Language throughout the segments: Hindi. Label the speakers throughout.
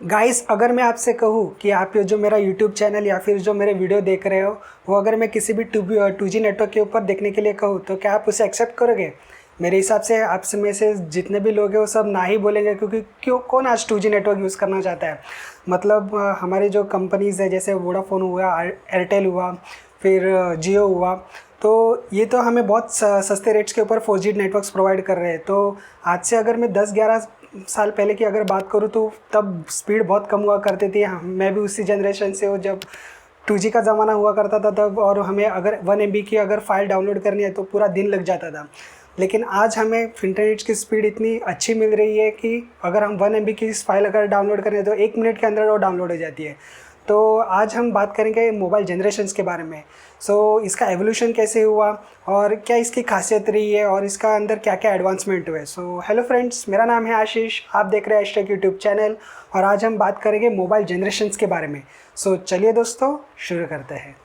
Speaker 1: गाइस, अगर मैं आपसे कहूँ कि आप ये जो मेरा यूट्यूब चैनल या फिर जो मेरे वीडियो देख रहे हो, वो अगर मैं किसी भी टू जी नेटवर्क के ऊपर देखने के लिए कहूँ तो क्या आप उसे एक्सेप्ट करोगे? मेरे हिसाब से आप में से जितने भी लोग हैं वो सब ना ही बोलेंगे, क्योंकि क्यों कौन आज टू जी नेटवर्क यूज़ करना चाहता है। मतलब हमारी जो कंपनीज़ है जैसे वोडाफोन हुआ, एयरटेल हुआ, फिर जियो हुआ, तो ये तो हमें बहुत सस्ते रेट्स के ऊपर 4G नेटवर्क्स प्रोवाइड कर रहे हैं। तो आज से अगर मैं 10-11 साल पहले की अगर बात करूँ तो तब स्पीड बहुत कम हुआ करती थी। मैं भी उसी जनरेशन से हूँ जब 2G का ज़माना हुआ करता था तब, और हमें अगर 1 MB की अगर फ़ाइल डाउनलोड करनी है तो पूरा दिन लग जाता था। लेकिन आज हमें इंटरनेट की स्पीड इतनी अच्छी मिल रही है कि अगर हम 1 MB की फाइल अगर डाउनलोड करें तो 1 मिनट के अंदर वो डाउनलोड हो जाती है। तो आज हम बात करेंगे मोबाइल जनरेशन्स के बारे में। इसका एवोल्यूशन कैसे हुआ और क्या इसकी खासियत रही है और इसका अंदर क्या क्या एडवांसमेंट हुए। हेलो फ्रेंड्स, मेरा नाम है आशीष, आप देख रहे हैं एचटेक यूट्यूब चैनल और आज हम बात करेंगे मोबाइल जनरेशन्स के बारे में। चलिए दोस्तों, शुरू करते हैं।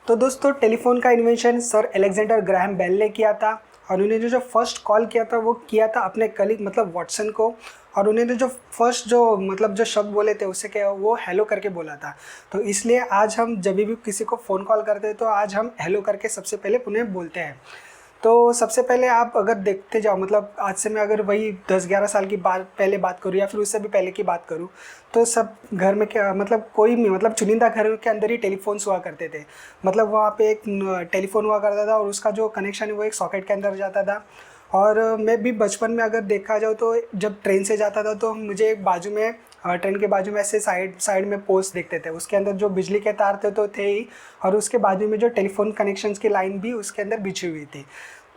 Speaker 1: तो दोस्तों, टेलीफोन का invention sir Alexander Graham Bell ने किया था और उन्होंने जो फर्स्ट कॉल किया था वो किया था अपने कलीग मतलब वॉटसन को। और उन्होंने जो फर्स्ट जो शब्द बोले थे उसे क्या वो हेलो करके बोला था। तो इसलिए आज हम जब भी किसी को फ़ोन कॉल करते हैं तो आज हम हेलो करके सबसे पहले उन्हें बोलते हैं। तो सबसे पहले आप अगर देखते जाओ, मतलब आज से मैं अगर वही 10-11 साल की बात पहले बात करूँ या फिर उससे भी पहले की बात करूँ, तो सब घर में क्या मतलब कोई भी मतलब चुनिंदा घरों के अंदर ही टेलीफोन्स हुआ करते थे। मतलब वहाँ पे एक टेलीफोन हुआ करता था और उसका जो कनेक्शन है वो एक सॉकेट के अंदर जाता था। और मैं भी बचपन में अगर देखा जाओ तो जब ट्रेन से जाता था तो मुझे एक बाजू में ट्रेन के बाजू में ऐसे साइड साइड में पोस्ट दिखते थे, उसके अंदर जो बिजली के तार थे तो थे ही, और उसके बाजू में जो टेलीफोन कनेक्शंस की लाइन भी उसके अंदर बिछी हुई थी।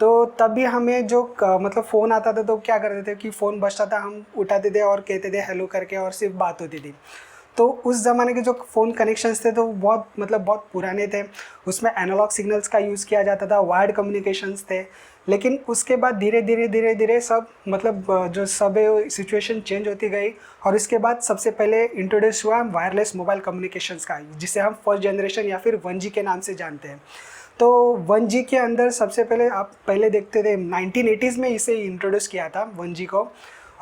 Speaker 1: तो तभी हमें जो मतलब फ़ोन आता था तो क्या करते थे कि फ़ोन बजता था, हम उठाते थे और कहते थे हेलो करके और सिर्फ बात होती थी। तो उस ज़माने के जो फ़ोन कनेक्शंस थे तो बहुत पुराने थे। उसमें एनालॉग सिग्नल्स का यूज़ किया जाता था, वायर्ड कम्युनिकेशंस थे। लेकिन उसके बाद धीरे धीरे सब मतलब जो सब है सिचुएशन चेंज होती गई और इसके बाद सबसे पहले इंट्रोड्यूस हुआ वायरलेस मोबाइल कम्युनिकेशंस का, जिसे हम फर्स्ट जनरेशन या फिर 1G के नाम से जानते हैं। तो 1G के अंदर सबसे पहले आप पहले देखते थे 1980s में इसे इंट्रोड्यूस किया था 1G को।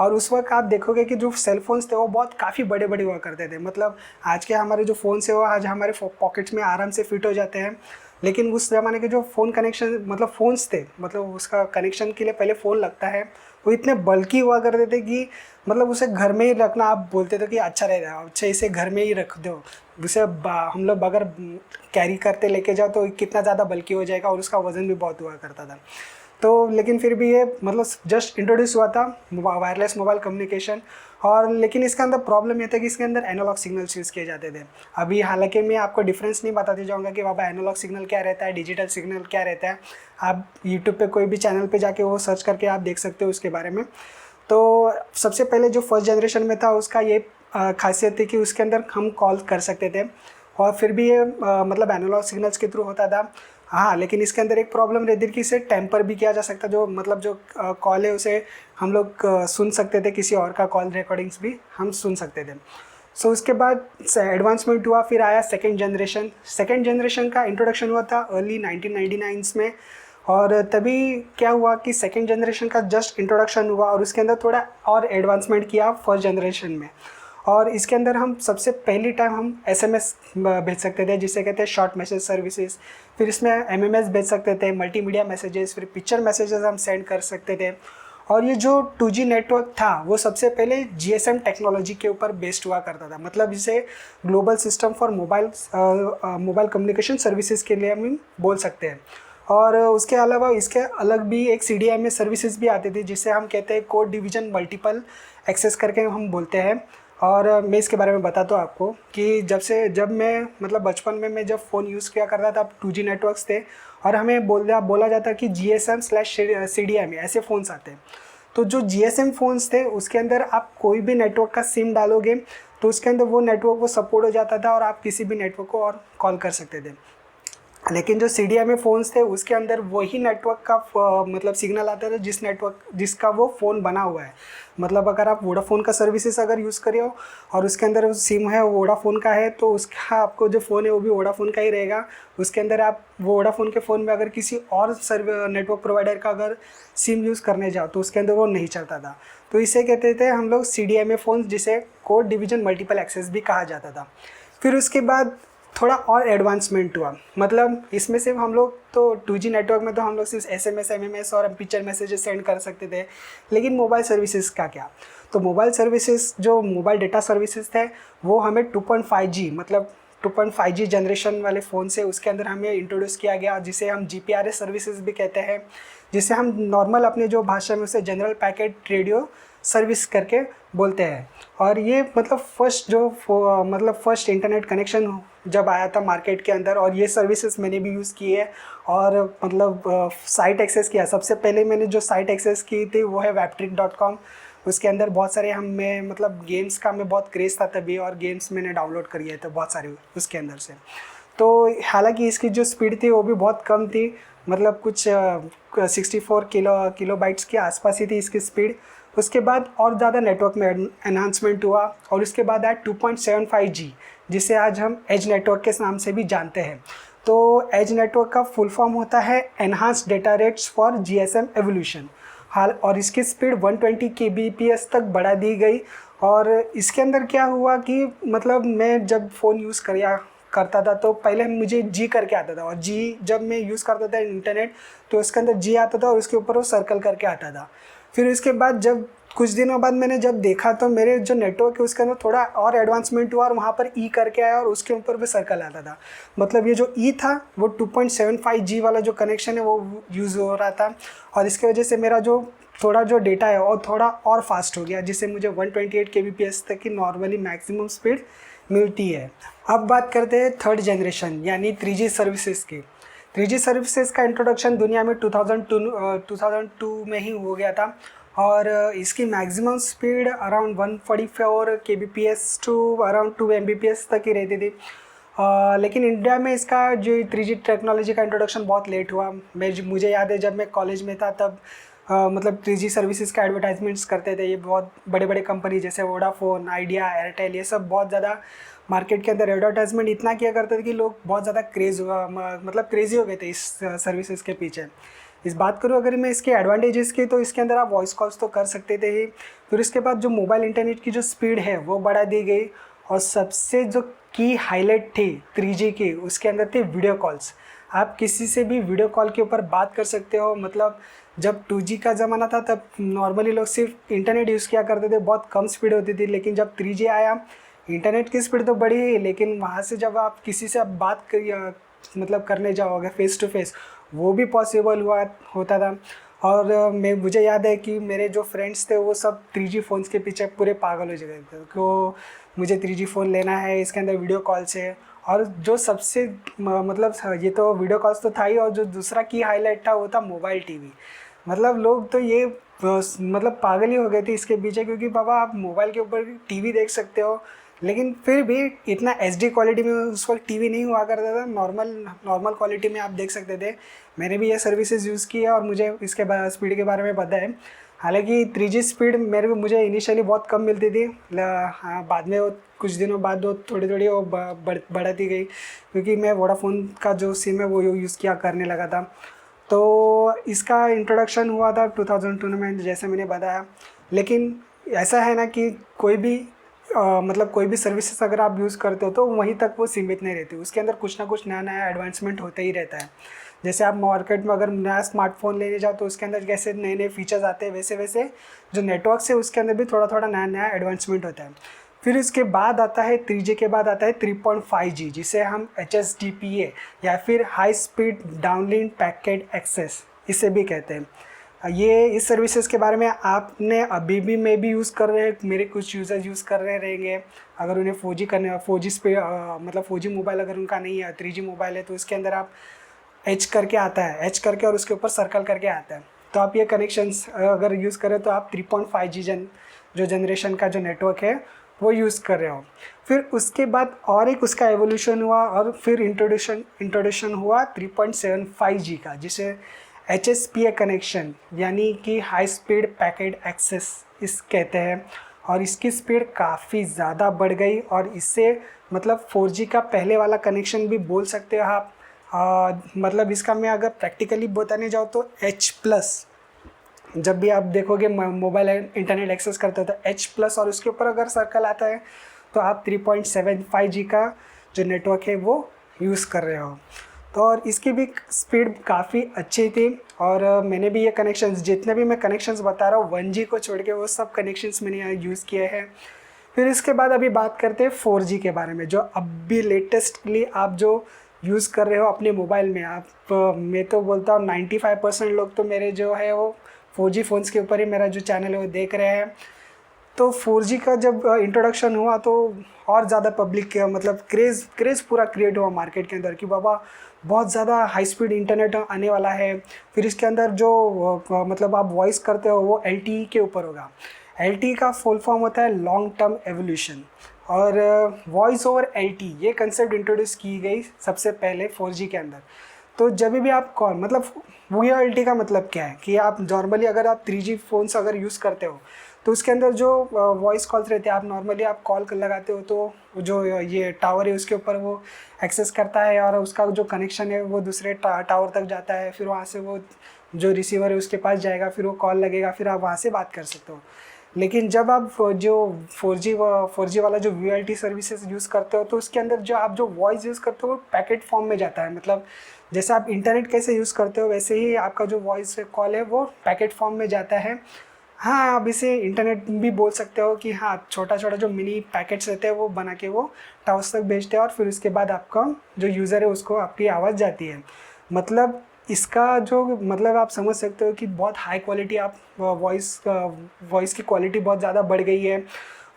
Speaker 1: और उस वक्त आप देखोगे कि जो सेल फोन्स थे वो बहुत काफ़ी बड़े बड़े हुआ करते थे। मतलब आज के हमारे जो फ़ोन्स है वो आज हमारे पॉकेट्स में आराम से फिट हो जाते हैं। लेकिन उस ज़माने के जो फ़ोन कनेक्शन मतलब फ़ोन्स थे, मतलब उसका कनेक्शन के लिए पहले फ़ोन लगता है, वो इतने बल्कि हुआ करते थे कि मतलब उसे घर में ही रखना आप बोलते थे कि अच्छा रहेगा, अच्छा इसे घर में ही रख दो। उसे हम लोग अगर कैरी करते लेके जाओ तो कितना ज़्यादा बल्कि हो जाएगा और उसका वज़न भी बहुत हुआ करता था। तो लेकिन फिर भी ये मतलब जस्ट इंट्रोड्यूस हुआ था वायरलेस मोबाइल कम्युनिकेशन। और लेकिन इसके अंदर प्रॉब्लम ये था कि इसके अंदर एनालॉग सिग्नल्स यूज़ किए जाते थे। अभी हालांकि मैं आपको डिफरेंस नहीं बताते जाऊँगा कि बाबा एनालॉग सिग्नल क्या रहता है, डिजिटल सिग्नल क्या रहता है। आप यूट्यूब पे कोई भी चैनल पे जाके वो सर्च करके आप देख सकते हो उसके बारे में। तो सबसे पहले जो फर्स्ट जनरेशन में था उसका ये खासियत थी कि उसके अंदर हम कॉल कर सकते थे और फिर भी ये मतलब एनालॉग सिग्नल्स के थ्रू होता था। हाँ, लेकिन इसके अंदर एक प्रॉब्लम रहती थी कि इसे टेम्पर भी किया जा सकता, जो मतलब जो कॉल है उसे हम लोग सुन सकते थे, किसी और का कॉल रिकॉर्डिंग्स भी हम सुन सकते थे। उसके बाद एडवांसमेंट हुआ, फिर आया सेकेंड जनरेशन। सेकेंड जनरेशन का इंट्रोडक्शन हुआ था अर्ली 1999s में। और तभी क्या हुआ कि सेकेंड जनरेशन का जस्ट इंट्रोडक्शन हुआ और उसके अंदर थोड़ा और एडवांसमेंट किया फर्स्ट जनरेशन में। और इसके अंदर हम सबसे पहली टाइम हम एसएमएस भेज सकते थे, जिसे कहते हैं शॉर्ट मैसेज सर्विसेज। फिर इसमें एमएमएस भेज सकते थे, मल्टीमीडिया मैसेजेस, फिर पिक्चर मैसेजेस हम सेंड कर सकते थे। और ये जो 2G नेटवर्क था वो सबसे पहले जीएसएम टेक्नोलॉजी के ऊपर बेस्ड हुआ करता था। मतलब इसे global system for mobile communication services के लिए हम बोल सकते हैं। और उसके अलावा इसके अलग भी एक CDMA सर्विसेज भी आती थी, जिसे हम कहते हैं कोड डिवीज़न मल्टीपल एक्सेस करके हम बोलते हैं। और मैं इसके बारे में बताता हूँ आपको कि जब मैं मतलब बचपन में मैं जब फ़ोन यूज़ किया करता था, 2G नेटवर्क्स थे और हमें बोला जाता कि GSM/CDMA ऐसे फ़ोन्स आते हैं। तो जो GSM फ़ोन्स थे उसके अंदर आप कोई भी नेटवर्क का सिम डालोगे तो उसके अंदर वो नेटवर्क वो सपोर्ट हो जाता था और आप किसी भी नेटवर्क को और कॉल कर सकते थे। लेकिन जो CDMA फ़ोन्स थे उसके अंदर वही नेटवर्क का मतलब सिग्नल आता था जिसका वो फ़ोन बना हुआ है। मतलब अगर आप वोडाफ़ोन का सर्विसेज अगर यूज़ कर रहे हो और उसके अंदर सिम है वोडाफ़ोन का है तो उसका आपको जो फ़ोन है वो भी वोडाफ़ोन का ही रहेगा। उसके अंदर आप वोडाफ़ोन के फ़ोन में अगर किसी और नेटवर्क प्रोवाइडर का अगर सिम यूज़ करने जाओ तो उसके अंदर वो नहीं चलता था। तो इसे कहते थे हम लोग CDMA फ़ोन्स, जिसे कोड डिवीज़न मल्टीपल एक्सेस भी कहा जाता था। फिर उसके बाद थोड़ा और एडवांसमेंट हुआ, मतलब इसमें सिर्फ हम लोग तो 2G नेटवर्क में तो हम लोग सिर्फ SMS, MMS और पिक्चर मैसेजेस सेंड कर सकते थे, लेकिन मोबाइल सर्विसेज का क्या? तो मोबाइल सर्विसेज, जो मोबाइल डेटा सर्विसेज थे, वो हमें 2.5G मतलब 2.5G जनरेशन वाले फ़ोन से उसके अंदर हमें इंट्रोड्यूस किया गया, जिसे हम GPRS सर्विसेज भी कहते हैं, जिसे हम नॉर्मल अपने जो भाषा में उसे जनरल पैकेट रेडियो सर्विस करके बोलते हैं। और ये मतलब फर्स्ट इंटरनेट कनेक्शन जब आया था मार्केट के अंदर, और ये सर्विसेज मैंने भी यूज़ की है और मतलब साइट एक्सेस किया। सबसे पहले मैंने जो साइट एक्सेस की थी वो है webtrick.com। उसके अंदर बहुत सारे मैं मतलब गेम्स का मैं बहुत क्रेज़ था तभी, और गेम्स मैंने डाउनलोड करिए थे बहुत सारे उसके अंदर से। तो हालांकि इसकी जो स्पीड थी वो भी बहुत कम थी, मतलब कुछ 64 किलोबाइट्स के आसपास ही थी इसकी स्पीड। उसके बाद और ज़्यादा नेटवर्क में एनहांसमेंट हुआ, और उसके बाद आया 2.75G, जिसे आज हम एज नेटवर्क के नाम से भी जानते हैं। तो एज नेटवर्क का फुल फॉर्म होता है enhanced data rates for GSM evolution. हाल और इसकी स्पीड 120 kbps तक बढ़ा दी गई। और इसके अंदर क्या हुआ कि मतलब मैं जब फ़ोन यूज़ करता था तो पहले मुझे G करके आता था, और G जब मैं यूज़ करता था इंटरनेट तो उसके अंदर G आता था और उसके ऊपर वो सर्कल करके आता था। फिर उसके बाद जब कुछ दिनों बाद मैंने जब देखा तो मेरे जो नेटवर्क है उसके अंदर थोड़ा और एडवांसमेंट हुआ, और वहाँ पर E करके आया और उसके ऊपर भी सर्कल आता था। मतलब ये जो E था वो 2.75G वाला जो कनेक्शन है वो यूज़ हो रहा था, और इसकी वजह से मेरा जो डेटा है वो थोड़ा और फास्ट हो गया, जिससे मुझे 128 kbps तक की नॉर्मली मैक्सिमम स्पीड मिलती है। अब बात करते हैं थर्ड जनरेशन यानी 3G सर्विसेज की। 3G सर्विसेज का इंट्रोडक्शन दुनिया में 2002 में ही हो गया था, और इसकी maximum speed around 144 kbps to around 2 Mbps तक ही रहती थी। लेकिन इंडिया में इसका जो 3G टेक्नोलॉजी का इंट्रोडक्शन बहुत लेट हुआ। मुझे याद है जब मैं कॉलेज में था तब मतलब 3G सर्विसेज का एडवर्टाइजमेंट्स करते थे ये बहुत बड़े बड़े कंपनी जैसे वोडाफोन, आइडिया, एयरटेल, ये सब बहुत ज़्यादा मार्केट के अंदर एडवर्टाइजमेंट इतना किया करते थे कि लोग बहुत ज़्यादा मतलब क्रेज़ी हो गए थे इस सर्विसेज के पीछे। इस बात करूँ अगर मैं इसके एडवांटेजेस की, तो इसके अंदर आप वॉइस कॉल्स तो कर सकते थे ही। फिर उसके बाद जो मोबाइल इंटरनेट की जो स्पीड है वो बढ़ा दी गई, और सबसे जो की हाईलाइट थी 3G की उसके अंदर थी वीडियो कॉल्स। आप किसी से भी वीडियो कॉल के ऊपर बात कर सकते हो। मतलब जब 2G का ज़माना था तब नॉर्मली लोग सिर्फ इंटरनेट यूज़ किया करते थे, बहुत कम स्पीड होती थी। लेकिन जब 3G आया, इंटरनेट की स्पीड तो बढ़ी ही, लेकिन वहाँ से जब आप किसी से बात मतलब करने जाओगे फेस टू फेस, वो भी पॉसिबल होता था। और मुझे याद है कि मेरे जो फ्रेंड्स थे वो सब 3G फ़ोन्स के पीछे पूरे पागल हो गए थे कि मुझे 3G फ़ोन लेना है, इसके अंदर वीडियो कॉल्स है। और जो सबसे मतलब ये तो वीडियो कॉल्स तो था ही, और जो दूसरा की हाईलाइट था वो था मोबाइल टीवी। मतलब लोग तो ये मतलब पागल ही हो गए थे इसके पीछे, क्योंकि बाबा आप मोबाइल के ऊपर टीवी देख सकते हो, लेकिन फिर भी इतना HD क्वालिटी में उस वक्त टीवी नहीं हुआ करता था। नॉर्मल क्वालिटी में आप देख सकते थे। मैंने भी ये सर्विसेज यूज़ की है और मुझे इसके स्पीड के बारे में पता है। हालांकि 3G स्पीड मुझे इनिशियली बहुत कम मिलती थी, हाँ बाद में वो कुछ दिनों बाद वो थोड़ी थोड़ी वो बढ़ती गई, क्योंकि मैं वोडाफोन का जो सिम है वो यूज़ किया करने लगा था। तो इसका इंट्रोडक्शन हुआ था 2002 में, जैसे मैंने बताया। लेकिन ऐसा है ना कि कोई भी मतलब कोई भी सर्विसेज अगर आप यूज़ करते हो तो वहीं तक वो सीमित नहीं रहती, उसके अंदर कुछ ना कुछ नया नया एडवांसमेंट होता ही रहता है। जैसे आप मार्केट में अगर नया स्मार्टफोन लेने जाओ तो उसके अंदर जैसे नए नए फीचर्स आते हैं, वैसे वैसे जो नेटवर्क है उसके अंदर भी थोड़ा थोड़ा नया नया एडवांसमेंट होता है। फिर इसके बाद आता है 3G के बाद आता है 3.5G, जिसे हम HSDPA या फिर high speed downlink packet access इसे भी कहते हैं। ये इस सर्विसेज के बारे में आपने अभी भी मैं भी यूज़ कर रहे हैं, मेरे कुछ यूज़र्स यूज़ कर रहे रहेंगे। अगर उन्हें 4G स्पीड मतलब 4G मोबाइल अगर उनका नहीं है, 3G मोबाइल है, तो उसके अंदर आप H करके आता है, H करके और उसके ऊपर सर्कल करके आता है। तो आप ये कनेक्शंस अगर यूज़ करें तो आप 3.5G जो जनरेशन का जो नेटवर्क है वो यूज़ कर रहे हो। फिर उसके बाद और एक उसका एवोल्यूशन हुआ, और फिर इंट्रोडक्शन हुआ 3.75G का, जिसे HSPA कनेक्शन यानी कि हाई स्पीड पैकेट एक्सेस इस कहते हैं। और इसकी स्पीड काफ़ी ज़्यादा बढ़ गई, और इससे मतलब 4G का पहले वाला कनेक्शन भी बोल सकते हो आप। मतलब इसका मैं अगर प्रैक्टिकली बताने जाऊँ तो H+ जब भी आप देखोगे मोबाइल इंटरनेट एक्सेस करते हो तो H+ और उसके ऊपर अगर सर्कल आता है तो आप 3.75G का जो नेटवर्क है वो यूज़ कर रहे हो। तो और इसकी भी स्पीड काफ़ी अच्छी थी। और मैंने भी ये कनेक्शंस, जितने भी मैं कनेक्शंस बता रहा हूँ 1G को छोड़ के, वो सब कनेक्शंस मैंने यहाँ यूज़ किए हैं। फिर इसके बाद अभी बात करते हैं 4G के बारे में, जो अभी लेटेस्टली आप जो यूज़ कर रहे हो अपने मोबाइल में। आप मैं तो बोलता हूँ 95% लोग तो मेरे जो है वो 4G फ़ोन्स के ऊपर ही मेरा जो चैनल है वो देख रहे हैं। तो 4G का जब इंट्रोडक्शन हुआ तो और ज़्यादा पब्लिक के मतलब क्रेज़ पूरा क्रिएट हुआ मार्केट के अंदर कि बाबा बहुत ज़्यादा हाई स्पीड इंटरनेट आने वाला है। फिर इसके अंदर जो मतलब आप वॉइस करते हो वो LTE के ऊपर होगा। LTE का फुल फॉर्म होता है लॉन्ग टर्म एवोल्यूशन। और वॉइस ओवर LTE ये कंसेप्ट इंट्रोड्यूस की गई सबसे पहले 4G के अंदर। तो जब भी आप कॉल मतलब VoLTE का मतलब क्या है कि आप नॉर्मली अगर आप 3G फ़ोन्स अगर यूज़ करते हो तो उसके अंदर जो वॉइस कॉल्स रहते हैं, आप नॉर्मली आप कॉल लगाते हो तो जो ये टावर है उसके ऊपर वो एक्सेस करता है और उसका जो कनेक्शन है वो दूसरे टावर तक जाता है। फिर वहाँ से वो जो रिसीवर है उसके पास जाएगा, फिर वो कॉल लगेगा, फिर आप वहाँ से बात कर सकते हो। लेकिन जब आप जो 4G वाला जो VoLTE सर्विसेज यूज़ करते हो तो उसके अंदर जो आप जो वॉइस यूज़ करते हो वो पैकेट फॉर्म में जाता है। मतलब जैसे आप इंटरनेट कैसे यूज़ करते हो वैसे ही आपका जो वॉइस कॉल है वो पैकेट फॉर्म में जाता है। हाँ, आप इसे इंटरनेट भी बोल सकते हो कि हाँ, छोटा छोटा जो मिनी पैकेट्स रहते हैं वो बना के वो टावर्स तक भेजते हैं और फिर उसके बाद आपका जो यूज़र है उसको आपकी आवाज़ जाती है। मतलब इसका जो मतलब आप समझ सकते हो कि बहुत हाई क्वालिटी आप वॉइस की क्वालिटी बहुत ज़्यादा बढ़ गई है।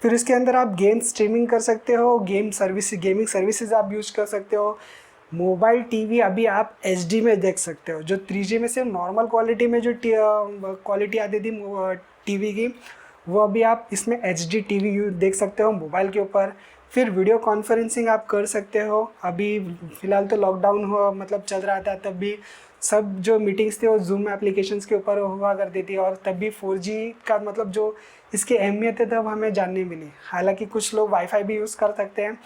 Speaker 1: फिर इसके अंदर आप गेम स्ट्रीमिंग कर सकते हो, गेमिंग सर्विसेज आप यूज कर सकते हो। मोबाइल टीवी अभी आप HD में देख सकते हो, जो 3G में से नॉर्मल क्वालिटी में जो क्वालिटी आती थी टीवी की, वो अभी आप इसमें HD TV देख सकते हो मोबाइल के ऊपर। फिर वीडियो कॉन्फ्रेंसिंग आप कर सकते हो। अभी फ़िलहाल तो लॉकडाउन हुआ मतलब चल रहा था, तब भी सब जो मीटिंग्स थे वो जूम एप्लीकेशंस के ऊपर हुआ करती थी। और तब भी 4G का मतलब जो इसकी अहमियत है तब हमें जानने मिली। हालांकि कुछ लोग वाईफाई भी यूज़ कर सकते हैं,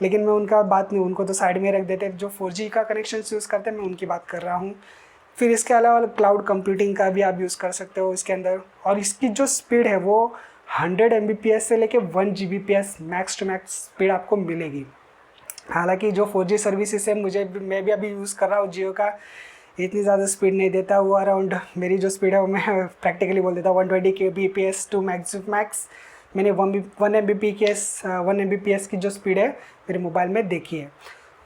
Speaker 1: लेकिन मैं उनका बात नहीं, उनको तो साइड में रख देते हैं। जो 4G का कनेक्शन यूज़ करते हैं मैं उनकी बात कर रहा हूँ। फिर इसके अलावा क्लाउड कंप्यूटिंग का भी आप यूज़ कर सकते हो इसके अंदर। और इसकी जो स्पीड है वो 100 Mbps से लेके 1 Gbps max to max speed आपको मिलेगी। हालांकि जो 4G सर्विसेज है मैं भी अभी यूज़ कर रहा हूँ जियो का, इतनी ज़्यादा स्पीड नहीं देता वो। अराउंड मेरी जो स्पीड है वो मैं प्रैक्टिकली बोल देता हूँ 120 Kbps टू मैक्स। मैंने 1 Mbps की जो स्पीड है मेरे मोबाइल में देखी है।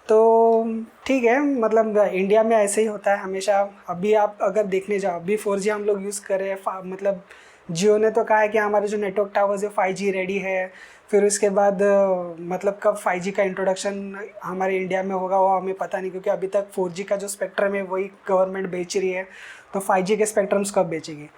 Speaker 1: तो ठीक है, मतलब इंडिया में ऐसे ही होता है हमेशा। अभी आप अगर देखने जाओ, अभी 4G हम लोग यूज़ कर रहे हैं, मतलब जियो ने तो कहा है कि हमारे जो नेटवर्क टावर्स है 5G रेडी है। फिर उसके बाद मतलब कब 5G का इंट्रोडक्शन हमारे इंडिया में होगा वो हमें पता नहीं, क्योंकि अभी तक 4G का जो स्पेक्ट्रम है वही गवर्नमेंट बेच रही है। तो 5G के स्पेक्ट्रम्स कब बेचेगी?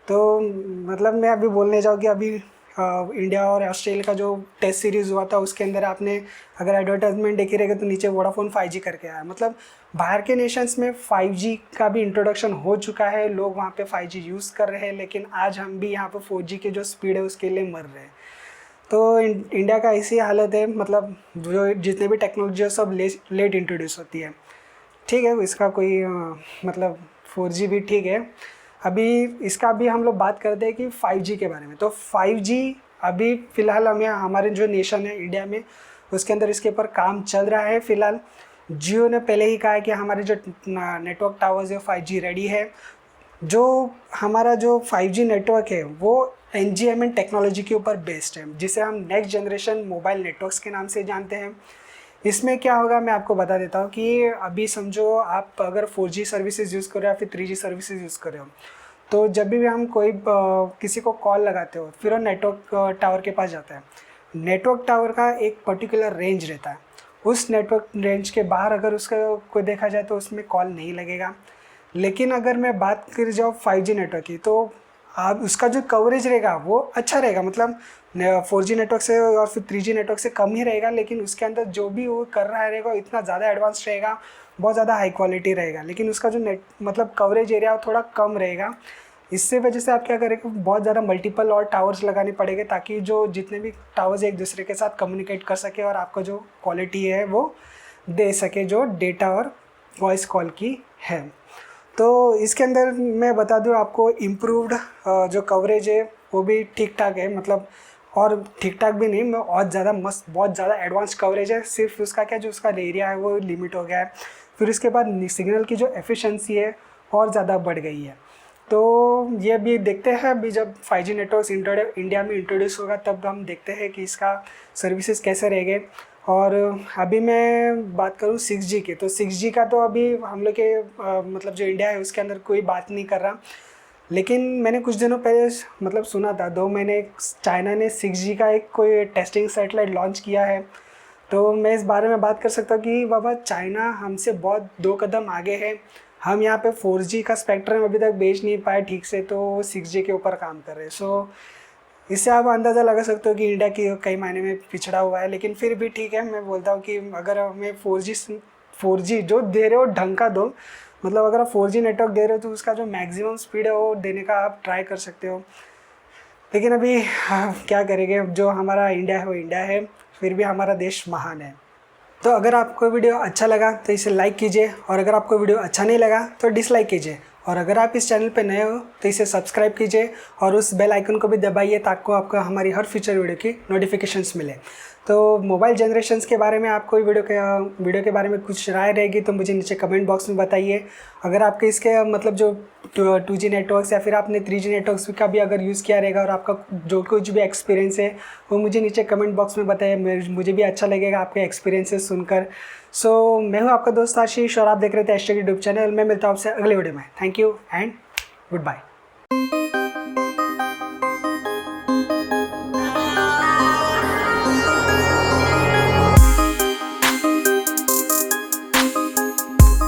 Speaker 1: तो मतलब मैं अभी बोलने जाऊँ कि अभी इंडिया और ऑस्ट्रेलिया का जो टेस्ट सीरीज़ हुआ था उसके अंदर आपने अगर एडवर्टाइजमेंट देखी रहेगा तो नीचे वोडाफोन 5G करके आया। मतलब बाहर के नेशंस में 5G का भी इंट्रोडक्शन हो चुका है, लोग वहाँ पे 5G यूज़ कर रहे हैं, लेकिन आज हम भी यहाँ पे 4G के जो स्पीड है उसके लिए मर रहे हैं। तो इंडिया का ऐसी हालत है, मतलब जो जितने भी टेक्नोलॉजी है सब लेट इंट्रोड्यूस होती है। ठीक है, इसका कोई मतलब 4G भी ठीक है। अभी इसका भी हम लोग बात करते हैं कि 5G के बारे में। तो 5G अभी फ़िलहाल हमें हमारे जो नेशन है इंडिया में उसके अंदर इसके ऊपर काम चल रहा है। फ़िलहाल जियो ने पहले ही कहा है कि हमारे जो नेटवर्क टावर्स है 5G रेडी है। जो हमारा जो 5G नेटवर्क है वो NGMN टेक्नोलॉजी के ऊपर बेस्ड है, जिसे हम नेक्स्ट जनरेशन मोबाइल नेटवर्क्स के नाम से जानते हैं। इसमें क्या होगा मैं आपको बता देता हूँ कि अभी समझो आप अगर 4G सर्विसेज यूज़ कर रहे हो या फिर 3G सर्विसेज यूज़ कर रहे हो, तो जब भी हम कोई किसी को कॉल लगाते हो फिर वो नेटवर्क टावर के पास जाता है। नेटवर्क टावर का एक पर्टिकुलर रेंज रहता है, उस नेटवर्क रेंज के बाहर अगर उसका को देखा जाए तो उसमें कॉल नहीं लगेगा। लेकिन अगर मैं बात कर जाऊँ 5G नेटवर्क की, तो आप उसका जो कवरेज रहेगा वो अच्छा रहेगा। मतलब 4G नेटवर्क से और फिर 3G नेटवर्क से कम ही रहेगा, लेकिन उसके अंदर जो भी वो कर रहा रहेगा इतना ज़्यादा एडवांस रहेगा, बहुत ज़्यादा हाई क्वालिटी रहेगा, लेकिन उसका जो नेट मतलब कवरेज एरिया वो थोड़ा कम रहेगा। इससे वजह से आप क्या करेंगे, बहुत ज़्यादा मल्टीपल और टावर्स लगाने पड़ेंगे ताकि जो जितने भी टावर्स एक दूसरे के साथ कम्युनिकेट कर सके और आपका जो क्वालिटी है वो दे सके जो डेटा और वॉइस कॉल की है। तो इसके अंदर मैं बता दूं आपको, इम्प्रूव्ड जो कवरेज है वो भी ठीक ठाक है, मतलब और ठीक ठाक भी नहीं, मैं बहुत ज़्यादा मस्त, बहुत ज़्यादा एडवांस कवरेज है। सिर्फ उसका क्या, जो उसका एरिया है वो लिमिट हो गया है। फिर उसके बाद सिग्नल की जो एफिशिएंसी है और ज़्यादा बढ़ गई है। तो ये भी देखते हैं, अभी जब 5G नेटवर्क इंडिया में इंट्रोड्यूस होगा तब हम देखते हैं कि इसका सर्विसेज कैसे रहेंगे। और अभी मैं बात करूँ 6G की, तो 6G का तो अभी हम लोग के मतलब जो इंडिया है उसके अंदर कोई बात नहीं कर रहा। लेकिन मैंने कुछ दिनों पहले मतलब सुना था, 2 महीने चाइना ने 6G का एक कोई टेस्टिंग सैटेलाइट लॉन्च किया है। तो मैं इस बारे में बात कर सकता हूँ कि बाबा चाइना हमसे बहुत 2 कदम आगे है। हम यहाँ पे 4G का स्पेक्ट्रम अभी तक बेच नहीं पाए ठीक से, तो 6G के ऊपर काम कर रहे हैं। सो इससे आप अंदाज़ा लगा सकते हो कि इंडिया की कई मायने में पिछड़ा हुआ है। लेकिन फिर भी ठीक है, मैं बोलता हूँ कि अगर हमें 4G जो दे रहे हो ढंग का दो, मतलब अगर आप 4G नेटवर्क दे रहे हो तो उसका जो मैक्सिमम स्पीड है वो देने का आप ट्राई कर सकते हो। लेकिन अभी क्या करेंगे, जो हमारा इंडिया है वो इंडिया है, फिर भी हमारा देश महान है। तो अगर आपको वीडियो अच्छा लगा तो इसे लाइक कीजिए, और अगर आपको वीडियो अच्छा नहीं लगा तो डिसलाइक कीजिए। और अगर आप इस चैनल पर नए हो तो इसे सब्सक्राइब कीजिए और उस बेल आइकन को भी दबाइए ताकि आपको हमारी हर फ्यूचर वीडियो की नोटिफिकेशंस मिले। तो मोबाइल जनरेशन्स के बारे में आपको वीडियो के बारे में कुछ राय रहेगी तो मुझे नीचे कमेंट बॉक्स में बताइए। अगर आपके इसके मतलब जो 2G नेटवर्क्स या फिर आपने 3G नेटवर्क्स का भी अगर यूज़ किया रहेगा और आपका जो कुछ भी एक्सपीरियंस है वो मुझे नीचे कमेंट बॉक्स में बताइए। मुझे भी अच्छा लगेगा आपके एक्सपीरियंसेस सुनकर। सो मैं हूँ आपका दोस्त आशीष और आप देख रहे थे एसटेक यूट्यूब चैनल। मैं मिलता हूँ आपसे अगले वीडियो में। Thank you and good bye.